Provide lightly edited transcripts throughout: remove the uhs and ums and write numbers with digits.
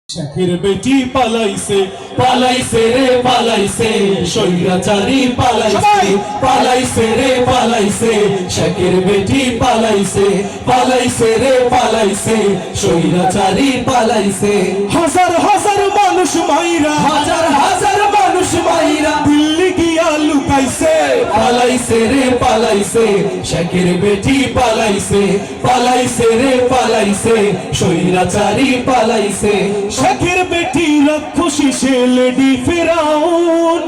শেখের বেটি পালাইছে পালাইছে রে পালাইছে স্বৈরাচারী পালাইছে পালাইছে রে পালাইছে শেখের বেটি পালাইছে পালাইছে রে পালাইছে স্বৈরাচারী পালাইছে হাজার হাজার মানুষ মাইরা হাজার হাজার মানুষ মাইরা দিল্লি গিয়া লুকাইছে পালাইছে রে পালাইছে শেখের বেটি পালাইছে পালাইছে রে পালাইছে স্বৈরাচারী পালাইছে শেখের বেটি রাক্ষসী সে লেডি ফেরাউন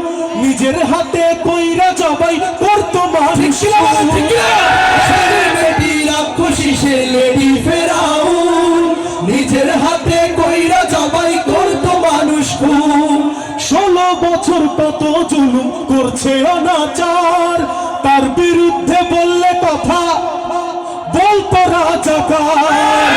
নিজের হাতে কইরা জবাই করতো মানুষ শেখের বেটি রাক্ষসী সে লেডি ফেরাউন নিজের হাতে কইরা জবাই করতো মানুষ 16 বছর কত জুলুম করছে অনাচার তার বিরুদ্ধে বললে কথা বলতো রাজাকার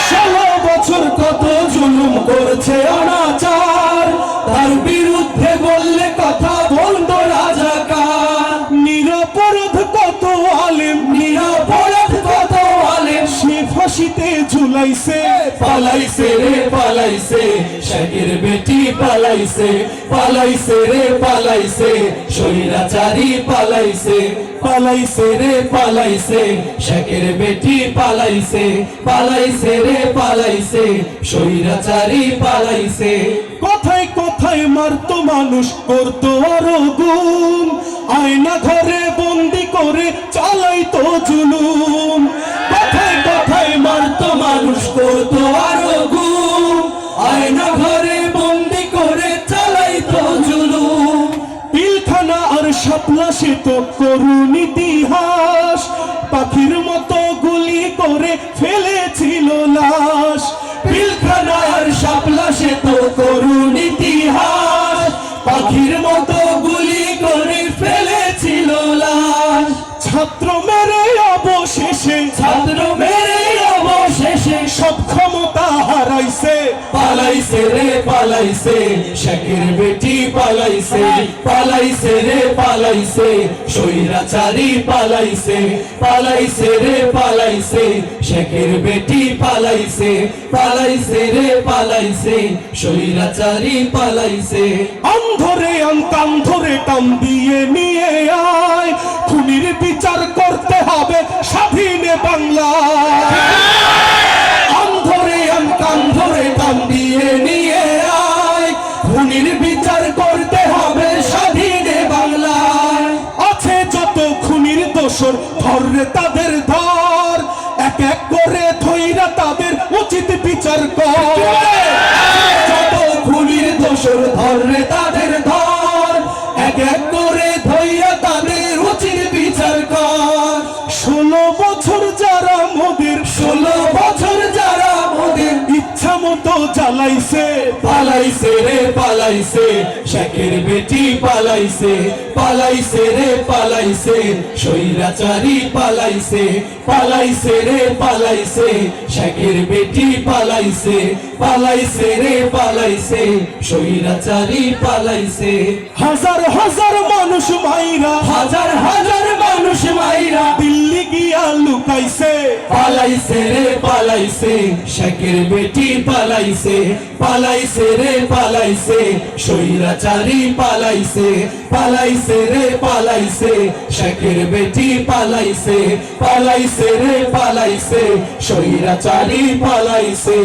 16 বছর কত জুলুম করছে অনাচার তার বিরুদ্ধে বললে কথা বলতো রাজাকার নিরপরাধ কত আলেম নিরপরাধ কত আলেম সে ফাঁসিতে ঝুলাইছে পালাইছে রে পালাইছে শেখের বেটি পালাইছে পালাইছে রে পালাইছে স্বৈরাচারী পালাইছে পালাইছে রে পালাইছে শেখের বেটি পালাইছে পালাইছে রে পালাইছে স্বৈরাচারী পালাইছে কথায় কথায় মারতো মানুষ করতো আরো গুম আয়না ঘরে বন্দি করে চালাইতো জুলুম কথায় কথায় মারতো মানুষ করতো আরো গুম আয়না ঘরে বন্দি করে চালাইতো জুলুম পিলখানা আর শাপলা সে তো করুণ ইতিহাস পাখির মতো গুলি করে ফেলেছিল লাশ পিলখানা আর শাপলা সে তো করুণ ইতিহাস পাখির মতো গুলি করে ফেলেছিল লাশ ছাত্র মেরে অবশেষে ছাত্র মেরে অবশেষে সব ক্ষমতা হারাইছে পালাইছে রে পালাইছে শেখের বেটি পালাইছে পালাইছে রে পালাইছে স্বৈরাচারী পালাইছে পালাইছে রে পালাইছে শেখের বেটি পালাইছে পালাইছে রে পালাইছে স্বৈরাচারী পালাইছে অন্ধরে কান ধরে টান দিয়ে নিয়ে আয় খুনির বিচার করতে হবে স্বাধীনে বাংলা অন্ধরে কান ধরে টান দিয়ে নিয়ে আয় খুনির বিচার করতে হবে স্বাধীনে বাংলায় আছে যত খুনির দোষর ধরে তাদের ধর এক এক করে ধইরা তাদের উচিত বিচার কর যত খুনির দোষর ধরে তাদের ধর এক এক করে ধইরা তাদের উচিত বিচার কর 16 বছর যারা মোদের 16 বছর যারা মোদের ইচ্ছা মতো জ্বালাইছে পালাইছে রে পালাইছে শেখের বেটি পালাইছে পালাইছে রে পালাইছে স্বৈরাচারী পালাইছে পালাইছে রে পালাইছে শেখের বেটি পালাইছে পালাইছে রে পালাইছে স্বৈরাচারী পালাইছে হাজার হাজার মানুষ মাইরা হাজার হাজার মানুষ মাইরা দিল্লি গিয়া লুকাইছে পালাইছে রে পালাইছে শেখের বেটি পালাইছে পালাইছে রে পালাইছে স্বৈরাচারী পালাইছে পালাইছে রে পালাইছে শেখের বেটি পালাইছে পালাইছে রে পালাইছে স্বৈরাচারী পালাইছে